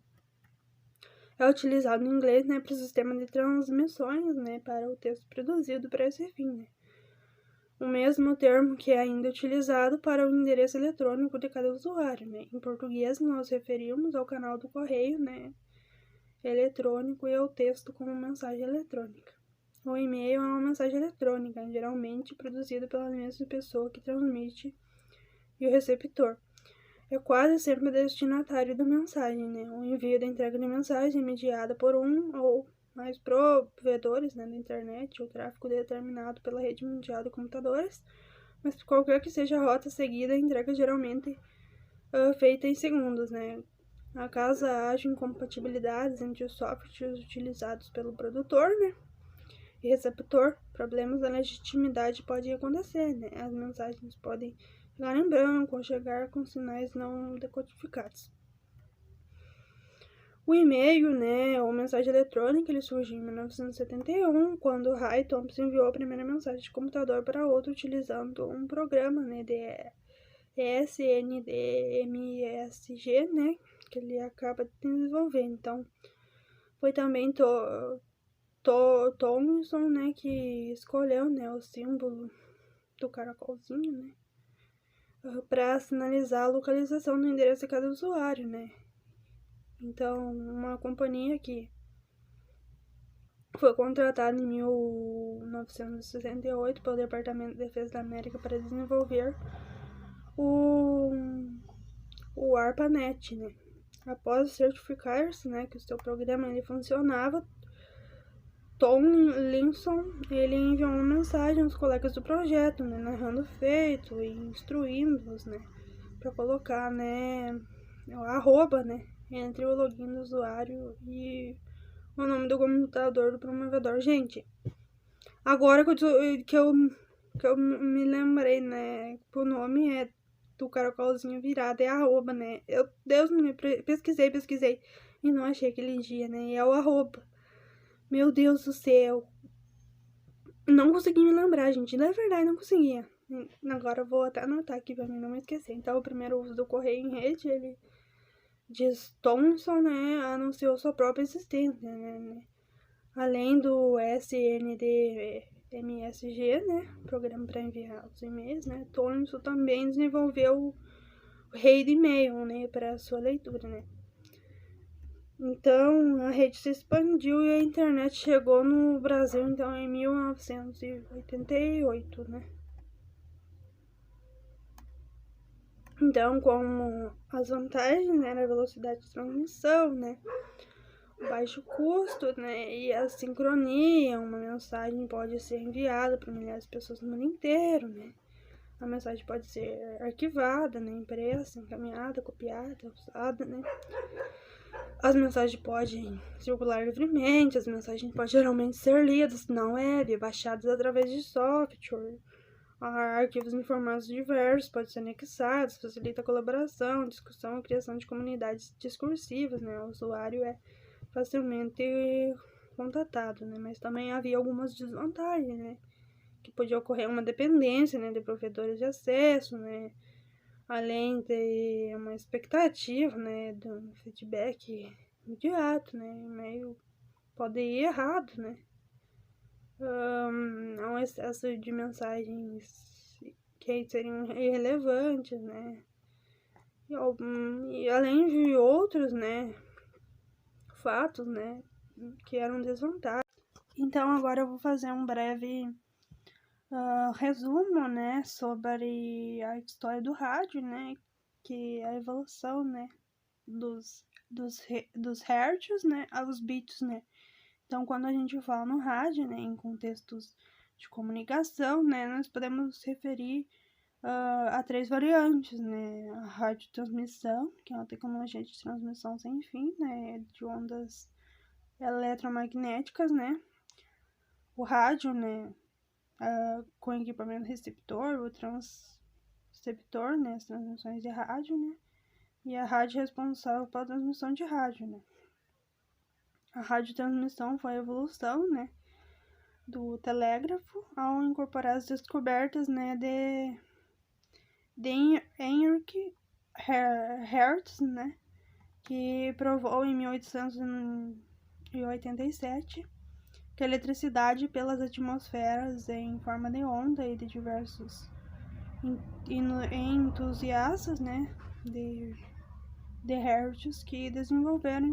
é utilizado em inglês, né, para o sistema de transmissões, né, para o texto produzido para esse fim, né. O mesmo termo que é ainda utilizado para o endereço eletrônico de cada usuário, né. Em português, nós referimos ao canal do correio, né, eletrônico e ao texto como mensagem eletrônica. O e-mail é uma mensagem eletrônica, geralmente produzida pela mesma pessoa que transmite e o receptor. É quase sempre o destinatário da mensagem, né? O envio da entrega de mensagem é mediada por um ou mais provedores, né, da internet ou tráfego determinado pela rede mundial de computadores, mas qualquer que seja a rota seguida, a entrega geralmente feita em segundos, né? Caso haja incompatibilidades entre os softwares utilizados pelo produtor, né, e receptor, problemas da legitimidade podem acontecer, né? As mensagens podem chegar em branco ou chegar com sinais não decodificados. O e-mail, né, ou mensagem eletrônica, ele surgiu em 1971, quando Ray Thompson enviou a primeira mensagem de computador para outro utilizando um programa, né, de SNDMSG, né, que ele acaba de desenvolver. Então, foi também Thomson, né, que escolheu, né, o símbolo do caracolzinho, né, para sinalizar a localização do endereço de cada usuário, né. Então, uma companhia que foi contratada em 1968 pelo Departamento de Defesa da América para desenvolver o ARPANET, né. Após certificar-se, né, que o seu programa ele funcionava, Tomlinson, ele enviou uma mensagem aos colegas do projeto, né, narrando o feito e instruindo-os, né, para colocar, né, o arroba, né, entre o login do usuário e o nome do computador do promovedor. Gente, agora que eu me lembrei, né, que o nome é do caracolzinho virado, é arroba, né. Deus me pesquisei e não achei aquele dia, né, e é o arroba. Meu Deus do céu. Não consegui me lembrar, gente. Na verdade, não conseguia. Agora eu vou até anotar aqui pra mim não me esquecer. Então, o primeiro uso do correio em rede, ele diz Thomson, né, anunciou sua própria existência, né. Além do SNDMSG, né, programa para enviar os e-mails, né, Thomson também desenvolveu o rei do e-mail, né, para sua leitura, né. Então, a rede se expandiu e a internet chegou no Brasil, então, em 1988, né. Então, como as vantagens, né, na velocidade de transmissão, né, o baixo custo, né, e a sincronia, uma mensagem pode ser enviada para milhares de pessoas no mundo inteiro, né. A mensagem pode ser arquivada, né, impressa, encaminhada, copiada, usada, né. As mensagens podem circular livremente, as mensagens podem geralmente ser lidas na web, baixadas através de software, arquivos em formatos diversos, podem ser anexados, facilita a colaboração, discussão e criação de comunidades discursivas, né? O usuário é facilmente contatado, né? Mas também havia algumas desvantagens, né? Que podia ocorrer uma dependência, né, de provedores de acesso, né? Além de uma expectativa, né, de um feedback imediato, né? Meio pode ir errado, né? Um excesso de mensagens que seriam irrelevantes, né? E além de outros, né, fatos, né, que eram desvantagens. Então agora eu vou fazer um breve resumo, né, sobre a história do rádio, né, que é a evolução, né, dos hertz, né, aos bits, né. Então, quando a gente fala no rádio, né, em contextos de comunicação, né, nós podemos referir a 3 variantes, né, a radiotransmissão, que é uma tecnologia de transmissão sem fim, né, de ondas eletromagnéticas, né, o rádio, né, com equipamento receptor, o transceptor, né, as transmissões de rádio, né, e a rádio responsável pela transmissão de rádio, né. A radiotransmissão foi a evolução, né, do telégrafo ao incorporar as descobertas, né, de Heinrich Hertz, né, que provou em 1887 que a eletricidade pelas atmosferas em forma de onda e de diversos entusiastas, né, de Hertz que desenvolveram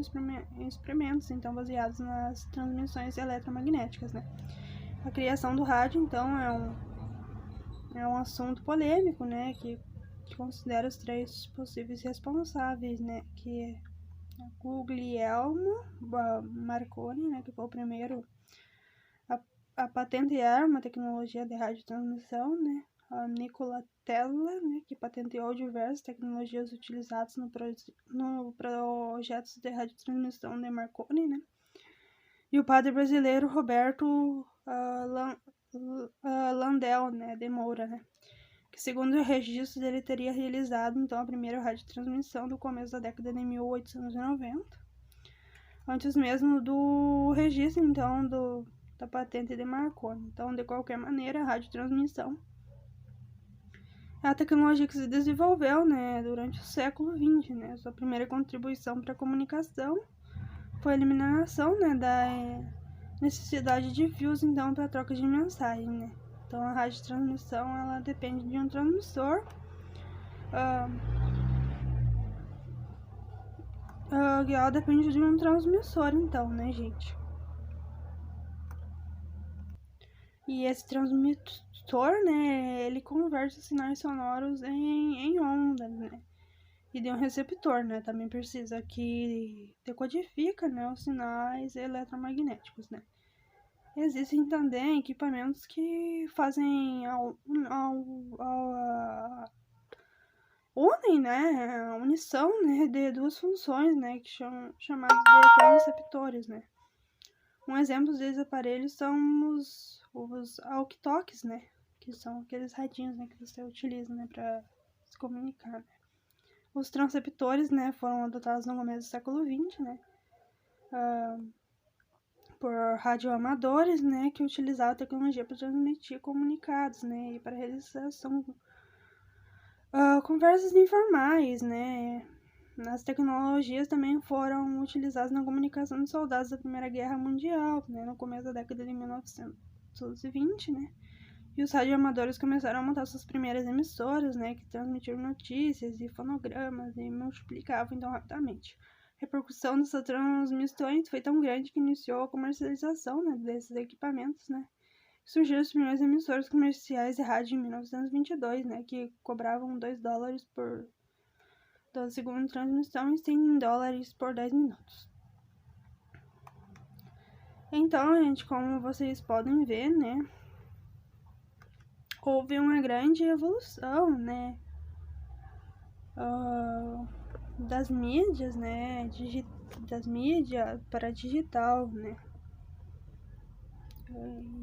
experimentos então baseados nas transmissões eletromagnéticas, né. A criação do rádio então é um assunto polêmico, né, que considera os 3 possíveis responsáveis, né, que é Guglielmo Marconi, né, que foi o primeiro a patentear uma tecnologia de radiotransmissão, né, a Nikola Tesla, né, que patenteou diversas tecnologias utilizadas no projetos de radiotransmissão de Marconi, né, e o padre brasileiro Roberto Landel, né, de Moura, né, que segundo o registro dele teria realizado então a primeira radiotransmissão do começo da década de 1890, antes mesmo do registro então da patente de Marconi. Então, de qualquer maneira, a radiotransmissão é a tecnologia que se desenvolveu, né, durante o século XX, né. Sua primeira contribuição para a comunicação foi a eliminação, né, da necessidade de fios, então, para troca de mensagem, né. Então, a radiotransmissão, ela depende de um transmissor, ela depende de um transmissor, então, né, gente. E esse transmissor, né, ele converte sinais sonoros em ondas, né. E de um receptor, né, também precisa, que decodifica, né, os sinais eletromagnéticos, né. Existem também equipamentos que fazem unem, né, a unição, né, de 2 funções, né, que chamados de transceptores, né. Um exemplo desses aparelhos são os walkie-talkies, né, que são aqueles radinhos, né, que você utiliza, né, para se comunicar, né. Os transceptores, né, foram adotados no começo do século XX, né, por radioamadores, né, que utilizavam a tecnologia para transmitir comunicados, né, e para realização conversas informais, né. As tecnologias também foram utilizadas na comunicação de soldados da Primeira Guerra Mundial, né, no começo da década de 1920, né. E os radioamadores começaram a montar suas primeiras emissoras, né, que transmitiam notícias e fonogramas e multiplicavam então rapidamente. A repercussão dessas transmissões foi tão grande que iniciou a comercialização, né, desses equipamentos, né. Surgiram os primeiros emissores comerciais de rádio em 1922, né, que cobravam $2 por 12 segundos de transmissão e $100 por 10 minutos. Então, gente, como vocês podem ver, né, houve uma grande evolução, né, das mídias, né, das mídias para digital, né.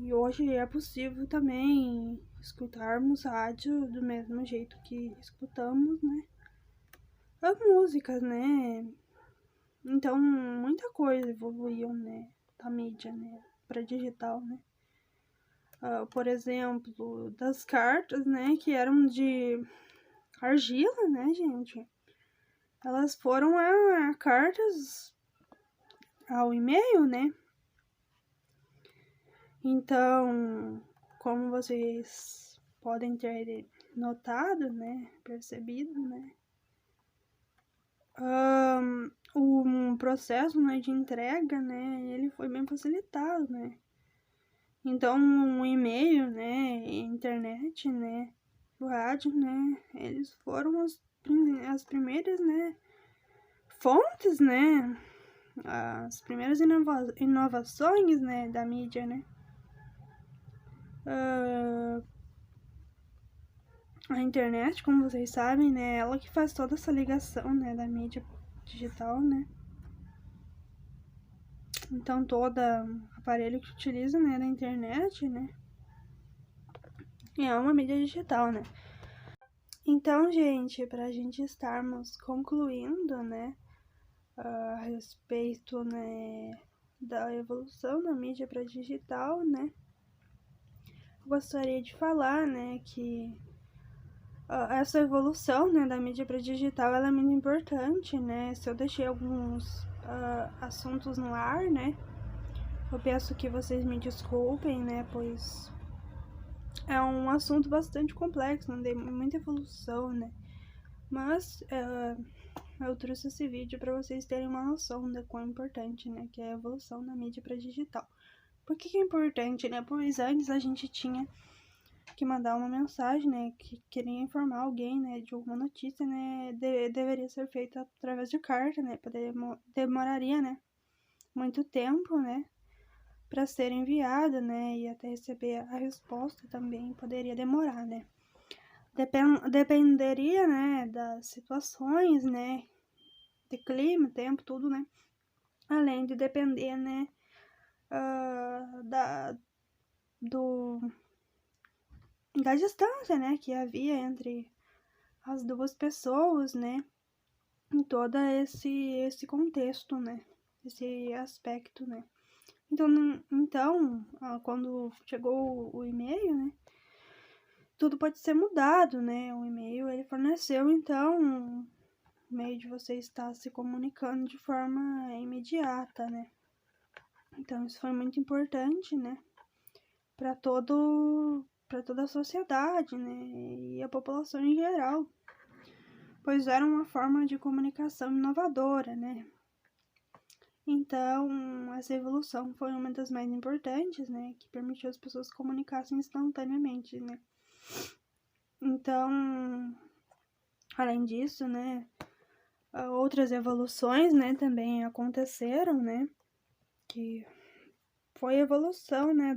E hoje é possível também escutarmos rádio do mesmo jeito que escutamos, né, as músicas, né. Então, muita coisa evoluiu, né, da mídia, né, para digital, né. Por exemplo, das cartas, né, que eram de argila, né, gente, elas foram a cartas ao e-mail, né. Então, como vocês podem ter notado, né, percebido, né, o processo, né, de entrega, né, ele foi bem facilitado, né. Então, o e-mail, né, internet, né, o rádio, né, eles foram as primeiras, né, fontes, né, as primeiras inovações, né, da mídia, né. A internet, como vocês sabem, né, ela que faz toda essa ligação, né, da mídia digital, né. Então, todo aparelho que utiliza, né, da internet, né, é uma mídia digital, né. Então, gente, pra gente estarmos concluindo, né, a respeito, né, da evolução da mídia para digital, né, eu gostaria de falar, né, que essa evolução, né, da mídia para digital, ela é muito importante, né. Se eu deixei alguns assuntos no ar, né, eu peço que vocês me desculpem, né, pois é um assunto bastante complexo, não tem muita evolução, né. Mas eu trouxe esse vídeo para vocês terem uma noção de quão importante, né, que é a evolução da mídia para digital. Por que é importante, né? Pois antes a gente tinha que mandar uma mensagem, né, que queria informar alguém, né, de alguma notícia, né, deveria ser feita através de carta, né, demoraria, né, muito tempo, né, para ser enviada, né, e até receber a resposta também poderia demorar, né. Dependeria, né, das situações, né, de clima, tempo, tudo, né, além de depender, né, da distância, né, que havia entre as duas pessoas, né, em todo esse contexto, né, esse aspecto, né. Então, quando chegou o e-mail, né, tudo pode ser mudado, né, o e-mail ele forneceu, então, um meio de você estar se comunicando de forma imediata, né. Então, isso foi muito importante, né, para toda a sociedade, né, e a população em geral, pois era uma forma de comunicação inovadora, né. Então, essa evolução foi uma das mais importantes, né, que permitiu as pessoas se comunicassem instantaneamente, né. Então, além disso, né, outras evoluções, né, também aconteceram, né, que foi a evolução, né,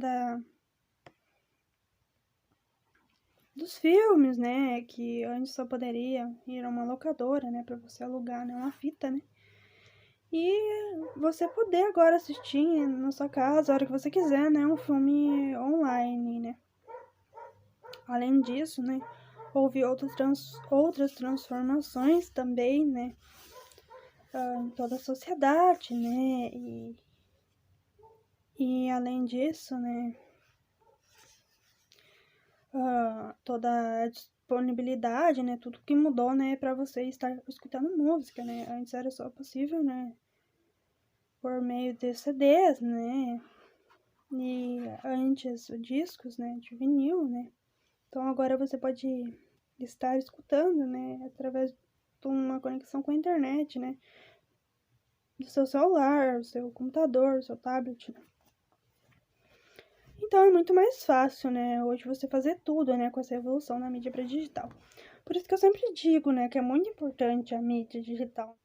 dos filmes, né, que antes só poderia ir a uma locadora, né, para você alugar, né, uma fita, né, e você poder agora assistir na sua casa, a hora que você quiser, né, um filme online, né. Além disso, né, houve outras transformações também, né, em toda a sociedade, né, e além disso, né, toda a disponibilidade, né, tudo que mudou, né, para você estar escutando música, né, antes era só possível, né, por meio de CDs, né, e antes discos, né, de vinil, né, então agora você pode estar escutando, né, através de uma conexão com a internet, né, do seu celular, do seu computador, do seu tablet, né. Então é muito mais fácil, né, hoje você fazer tudo, né, com essa evolução da mídia para digital. Por isso que eu sempre digo, né, que é muito importante a mídia digital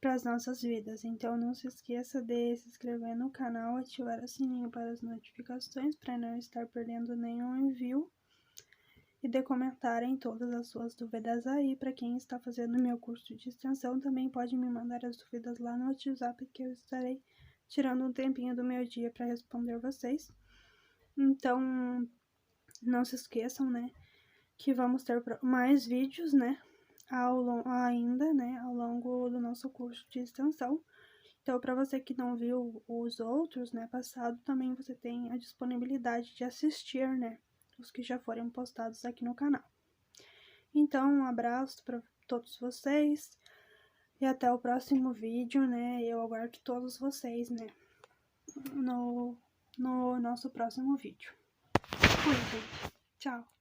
para as nossas vidas. Então não se esqueça de se inscrever no canal, ativar o sininho para as notificações para não estar perdendo nenhum envio e de comentarem todas as suas dúvidas aí. Para quem está fazendo meu curso de extensão, também pode me mandar as dúvidas lá no WhatsApp, que eu estarei tirando um tempinho do meu dia para responder vocês. Então, não se esqueçam, né, que vamos ter mais vídeos, né, ainda, né, ao longo do nosso curso de extensão. Então, para você que não viu os outros, né, passado, também você tem a disponibilidade de assistir, né, os que já foram postados aqui no canal. Então, um abraço para todos vocês e até o próximo vídeo, né, eu aguardo todos vocês, né, no nosso próximo vídeo. Fui, gente. Tchau.